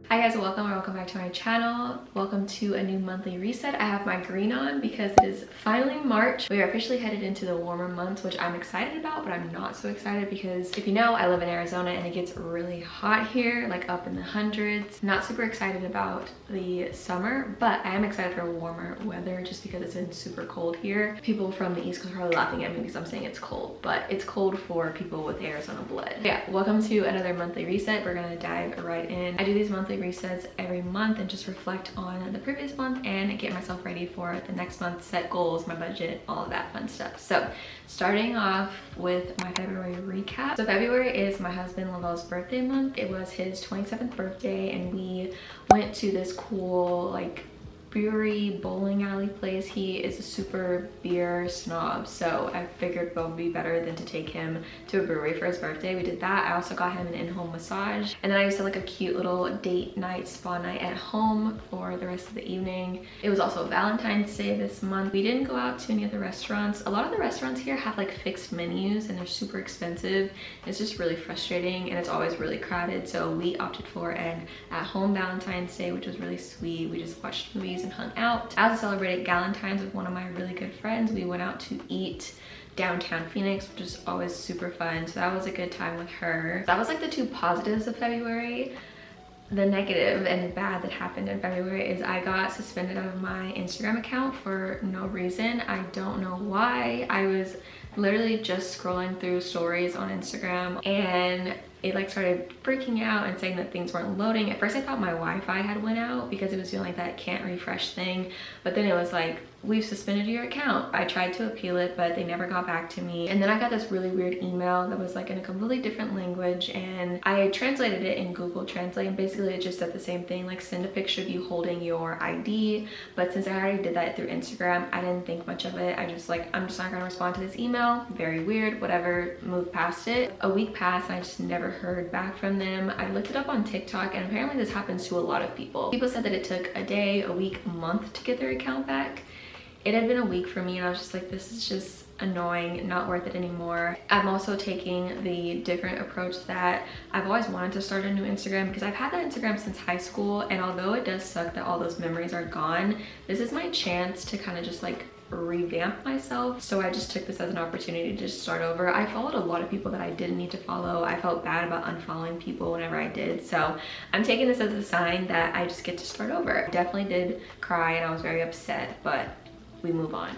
Hi guys, welcome back to my channel. Welcome to a new monthly reset. I have my green on because it is finally March. We are officially headed into the warmer months, which I'm excited about, but I'm not so excited because if you know, I live in Arizona and it gets really hot here, like up in the hundreds. Not super excited about the summer, but I am excited for warmer weather just because it's been super cold here. People from the East Coast are probably laughing at me because I'm saying it's cold, but it's cold for people with Arizona blood. Yeah, welcome to another monthly reset. We're gonna dive right in. I do these monthly resets every month and just reflect on the previous month and get myself ready for the next month, set goals, my budget, all of that fun stuff. So starting off with my February recap. So February is my husband Lavelle's birthday month. It was his 27th birthday and we went to this cool like brewery bowling alley place. He is a super beer snob, so I figured what would be better than to take him to a brewery for his birthday. We did that. I also got him an in-home massage, and then I just had like a cute little date night, spa night at home for the rest of the evening. It was also Valentine's Day this month. We didn't go out to any of the restaurants. A lot of the restaurants here have like fixed menus and they're super expensive. It's just really frustrating and it's always really crowded, so we opted for an at-home Valentine's Day, which was really sweet. We just watched movies and hung out. I also celebrated Galentine's with one of my really good friends. We went out to eat downtown Phoenix, which is always super fun, so that was a good time with her. That was like the two positives of February. The negative and bad that happened in February is I got suspended out of my Instagram account for no reason. I don't know why. I was literally just scrolling through stories on Instagram and it like started freaking out and saying that things weren't loading. At first I thought my Wi-Fi had went out because it was doing like that can't refresh thing, but then it was like, we've suspended your account. I tried to appeal it, but they never got back to me. And then I got this really weird email that was like in a completely different language, and I translated it in Google Translate, and basically it just said the same thing, like send a picture of you holding your ID. But since I already did that through Instagram, I didn't think much of it. I just like, I'm just not gonna respond to this email. Very weird, whatever, moved past it. A week passed and I just never heard back from them. I looked it up on TikTok and apparently this happens to a lot of people. People said that it took a day, a week, a month to get their account back. It had been a week for me and I was just like, this is just annoying, not worth it anymore. I'm also taking the different approach that I've always wanted to start a new Instagram, because I've had that Instagram since high school, and although it does suck that all those memories are gone, this is my chance to kind of just like revamp myself. So I just took this as an opportunity to just start over. I followed a lot of people that I didn't need to follow. I felt bad about unfollowing people whenever I did, so I'm taking this as a sign that I just get to start over. I definitely did cry and I was very upset, but we move on.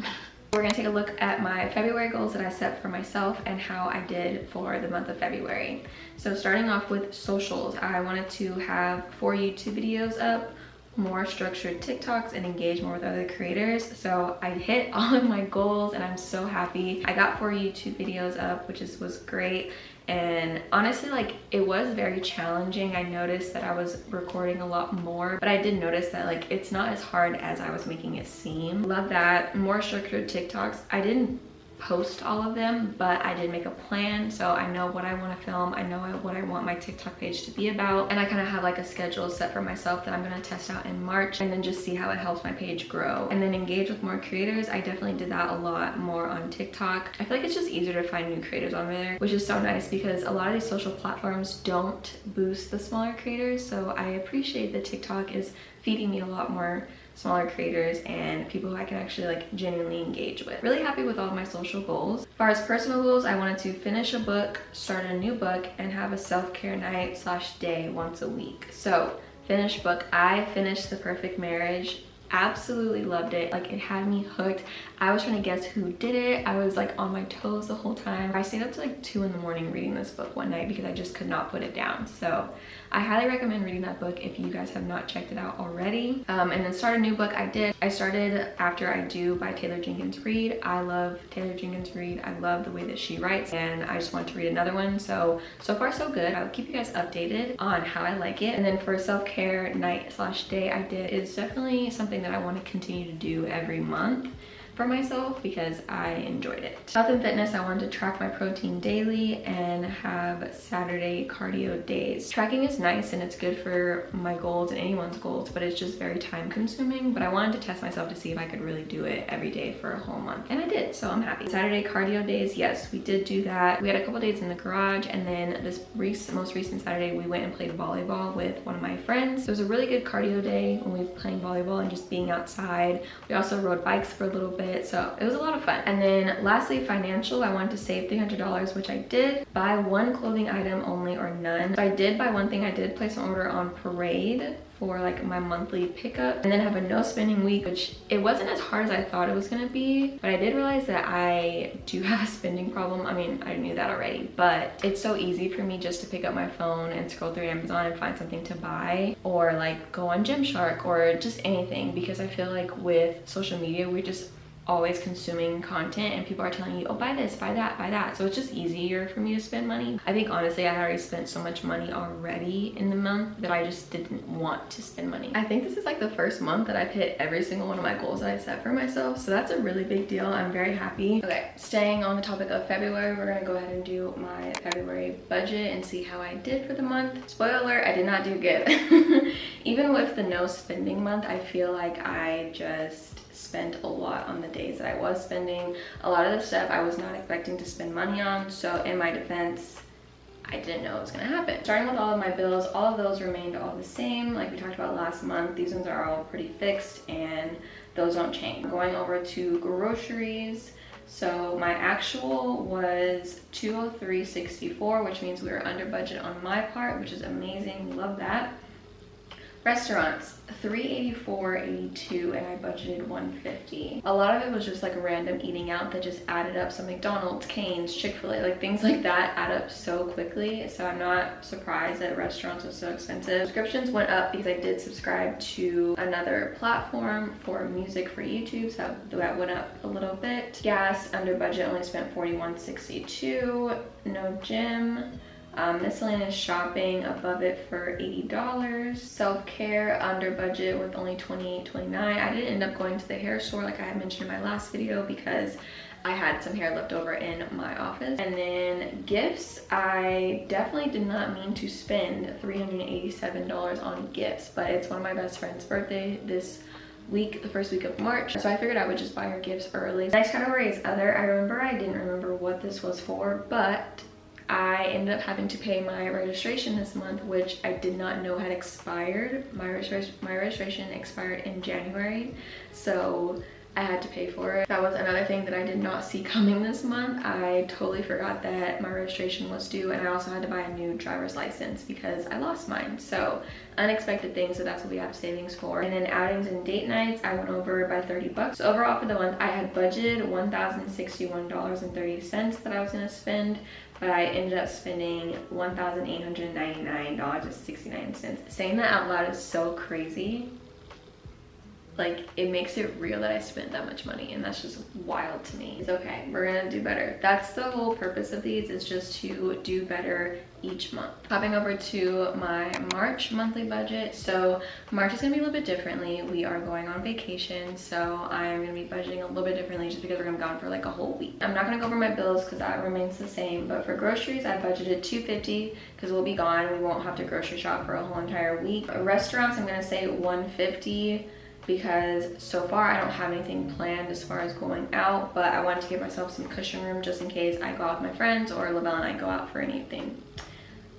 We're gonna take a look at my February goals that I set for myself and how I did for the month of February. So starting off with socials, I wanted to have 4 YouTube videos up, more structured TikToks, and engage more with other creators. So I hit all of my goals and I'm so happy. I got 4 YouTube videos up, which was great. And honestly, like, it was very challenging. I noticed that I was recording a lot more, but I did notice that like it's not as hard as I was making it seem. Love that. More structured TikToks. I didn't post all of them, but I did make a plan, so I know what I want to film. I know what I want my TikTok page to be about, and I kind of have like a schedule set for myself that I'm going to test out in March and then just see how it helps my page grow. And then engage with more creators. I definitely did that a lot more on TikTok. I feel like it's just easier to find new creators on there, which is so nice because a lot of these social platforms don't boost the smaller creators, so I appreciate that TikTok is feeding me a lot more smaller creators and people who I can actually like genuinely engage with. Really happy with all of my social goals. As far as personal goals, I wanted to finish a book, start a new book, and have a self-care night / day once a week. So finished book, I finished The Perfect Marriage. Absolutely loved it. Like, it had me hooked. I was trying to guess who did it. I was like on my toes the whole time. I stayed up to like 2 in the morning reading this book one night because I just could not put it down. So I highly recommend reading that book if you guys have not checked it out already. And then start a new book. I started After I Do by Taylor Jenkins Reid. I love Taylor Jenkins Reid. I love the way that she writes and I just wanted to read another one. So far so good. I'll keep you guys updated on how I like it. And then for self-care night / day I did is definitely something that I want to continue to do every month. for myself because I enjoyed it. Health and fitness, I wanted to track my protein daily and have Saturday cardio days. Tracking is nice and it's good for my goals and anyone's goals, but it's just very time consuming. But I wanted to test myself to see if I could really do it every day for a whole month, and I did, so I'm happy. Saturday cardio days, yes, we did do that. We had a couple days in the garage, and then this most recent Saturday we went and played volleyball with one of my friends. It was a really good cardio day when we were playing volleyball and just being outside. We also rode bikes for a little bit, so it was a lot of fun. And then lastly, financial, I wanted to save $300, which I did. Buy one clothing item only or none. So I did buy one thing. I did place an order on Parade for like my monthly pickup, and then have a no spending week, which it wasn't as hard as I thought it was gonna be, but I did realize that I do have a spending problem. I mean, I knew that already, but it's so easy for me just to pick up my phone and scroll through Amazon and find something to buy, or like go on Gymshark or just anything, because I feel like with social media we're just always consuming content and people are telling you, oh, buy this, buy that, buy that. So it's just easier for me to spend money. I think honestly I had already spent so much money already in the month that I just didn't want to spend money. I think this is like the first month that I've hit every single one of my goals that I set for myself, so that's a really big deal. I'm very happy. Okay, staying on the topic of February, we're gonna go ahead and do my February budget and see how I did for the month. Spoiler alert, I did not do good. Even with the no spending month, I feel like I just spent a lot on the days that I was spending. A lot of the stuff I was not expecting to spend money on, so in my defense, I didn't know it was gonna happen. Starting with all of my bills, all of those remained all the same. Like we talked about last month, these ones are all pretty fixed and those don't change. Going over to groceries, so my actual was $203.64, which means we were under budget on my part, which is amazing, love that. Restaurants, $384.82, and I budgeted $150. A lot of it was just like random eating out that just added up. So McDonald's, Cane's, Chick-fil-A, like things like that add up so quickly. So I'm not surprised that restaurants was so expensive. Subscriptions went up because I did subscribe to another platform for music for YouTube, so that went up a little bit. Gas, under budget, only spent $41.62. No gym. Miscellaneous shopping, above it for $80. Self-care, under budget with only $28.29. I didn't end up going to the hair store like I had mentioned in my last video because I had some hair left over in my office. And then gifts, I definitely did not mean to spend $387 on gifts, but it's one of my best friend's birthday this week, the first week of March, so I figured I would just buy her gifts early. Next category is other. I didn't remember what this was for, but I ended up having to pay my registration this month, which I did not know had expired. My registration expired in January, so I had to pay for it. That was another thing that I did not see coming this month. I totally forgot that my registration was due, and I also had to buy a new driver's license because I lost mine. So unexpected things, so that's what we have savings for. And then outings and date nights, I went over by 30 bucks. So overall for the month, I had budgeted $1,061.30 that I was gonna spend, but I ended up spending $1,899.69. Saying that out loud is so crazy. Like, it makes it real that I spent that much money, and that's just wild to me. It's okay, we're gonna do better. That's the whole purpose of these, is just to do better each month. Hopping over to my March monthly budget. So March is gonna be a little bit differently. We are going on vacation, so I'm gonna be budgeting a little bit differently just because we're gonna be gone for like a whole week. I'm not gonna go over my bills because that remains the same, but for groceries, I budgeted $250 because we'll be gone. We won't have to grocery shop for a whole entire week. Restaurants, I'm gonna say $150. Because so far I don't have anything planned as far as going out, but I wanted to give myself some cushion room just in case I go out with my friends or Lavelle and I go out for anything.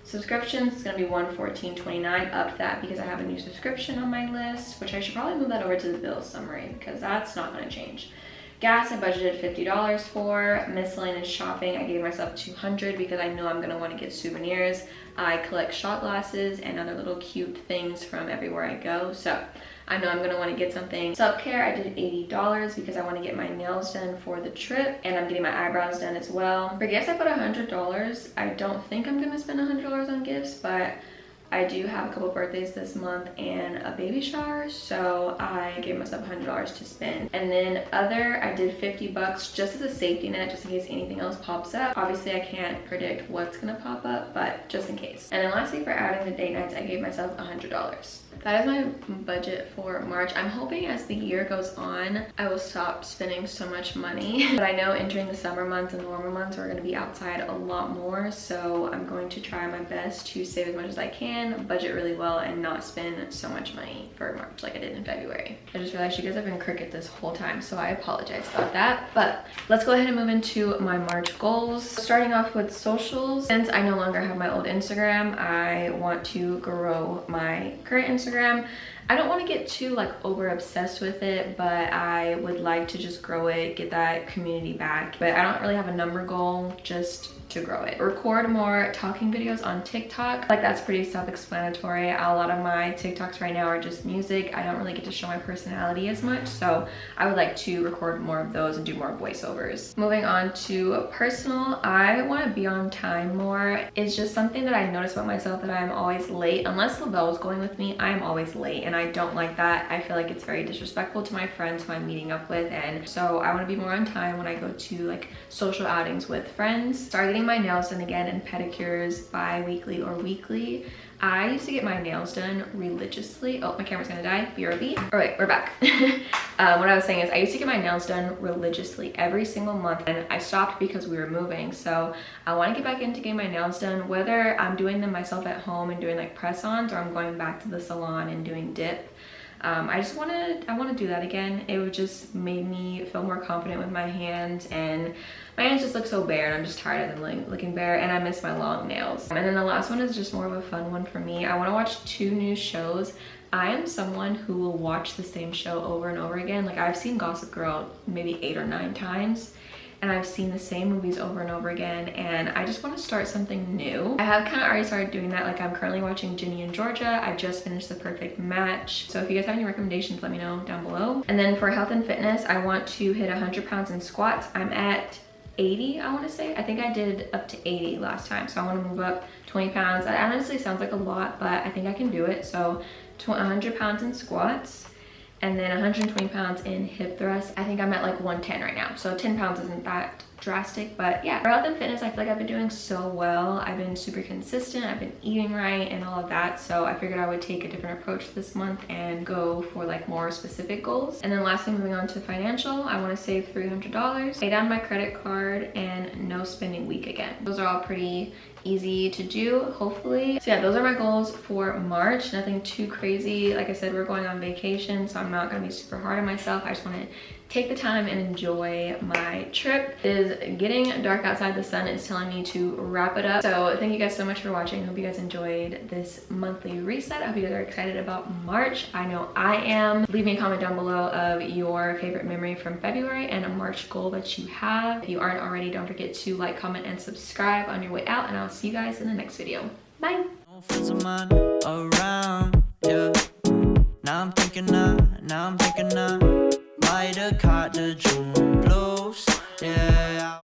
Subscriptions is gonna be $114.29, up that because I have a new subscription on my list, which I should probably move that over to the bills summary because that's not gonna change. Gas, I budgeted $50 for. Miscellaneous shopping, I gave myself $200 because I know I'm gonna wanna get souvenirs. I collect shot glasses and other little cute things from everywhere I go, so I know I'm gonna wanna get something. Self-care, I did $80 because I wanna get my nails done for the trip, and I'm getting my eyebrows done as well. For gifts, I put $100. I don't think I'm gonna spend $100 on gifts, but I do have a couple birthdays this month and a baby shower, so I gave myself $100 to spend. And then other, I did $50 just as a safety net, just in case anything else pops up. Obviously, I can't predict what's gonna pop up, but just in case. And then lastly, for outing the date nights, I gave myself $100. that is my budget for March. I'm hoping as the year goes on, I will stop spending so much money. But I know entering the summer months and the warmer months, we're gonna be outside a lot more. So I'm going to try my best to save as much as I can, budget really well, and not spend so much money for March like I did in February. I just realized you guys have been cricket this whole time, so I apologize about that. But let's go ahead and move into my March goals. Starting off with socials. Since I no longer have my old Instagram, I want to grow my current Instagram. I don't want to get too like over obsessed with it, but I would like to just grow it, get that community back. But I don't really have a number goal, just to grow it. Record more talking videos on TikTok. Like that's pretty self-explanatory. A lot of my TikToks right now are just music. I don't really get to show my personality as much, so I would like to record more of those and do more voiceovers. Moving on to personal, I want to be on time more. It's just something that I notice about myself, that I'm always late. Unless Lavelle is going with me, I am always late, and I don't like that. I feel like it's very disrespectful to my friends who I'm meeting up with, and so I want to be more on time when I go to like social outings with friends. Start getting my nails done again and pedicures bi-weekly or weekly. I used to get my nails done religiously. Oh, my camera's gonna die. BRB. All right, we're back. What I was saying is I used to get my nails done religiously every single month, and I stopped because we were moving. So I want to get back into getting my nails done, whether I'm doing them myself at home and doing like press-ons, or I'm going back to the salon and doing dip. I want to do that again. It would just make me feel more confident with my hands, and my hands just look so bare, and I'm just tired of them looking bare, and I miss my long nails. And then the last one is just more of a fun one for me. I want to watch 2 new shows. I am someone who will watch the same show over and over again. Like I've seen Gossip Girl maybe 8 or 9 times. And I've seen the same movies over and over again, and I just want to start something new. I have kind of already started doing that. Like I'm currently watching Ginny and Georgia. I just finished The Perfect Match. So if you guys have any recommendations, let me know down below. And then for health and fitness, I want to hit 100 pounds in squats. I'm at 80, I want to say. I think I did up to 80 last time, so I want to move up 20 pounds. That honestly sounds like a lot, but I think I can do it. So 100 pounds in squats, and then 120 pounds in hip thrust. I think I'm at like 110 right now, so 10 pounds isn't that drastic. But yeah, for health and fitness, I feel like I've been doing so well. I've been super consistent, I've been eating right and all of that, so I figured I would take a different approach this month and go for like more specific goals. And then lastly, moving on to financial, I want to save $300, pay down my credit card, and no spending week again. Those are all pretty easy to do, hopefully. So yeah, those are my goals for March. Nothing too crazy. Like I said, we're going on vacation, so I'm not gonna be super hard on myself. I just want to take the time and enjoy my trip. It is getting dark outside. The sun is telling me to wrap it up. So thank you guys so much for watching. Hope you guys enjoyed this monthly reset. I hope you guys are excited about March. I know I am. Leave me a comment down below of your favorite memory from February and a March goal that you have. If you aren't already, don't forget to like, comment, and subscribe on your way out, and I'll see you guys in the next video. Bye. Now I'm thinking might have caught the June blues, yeah.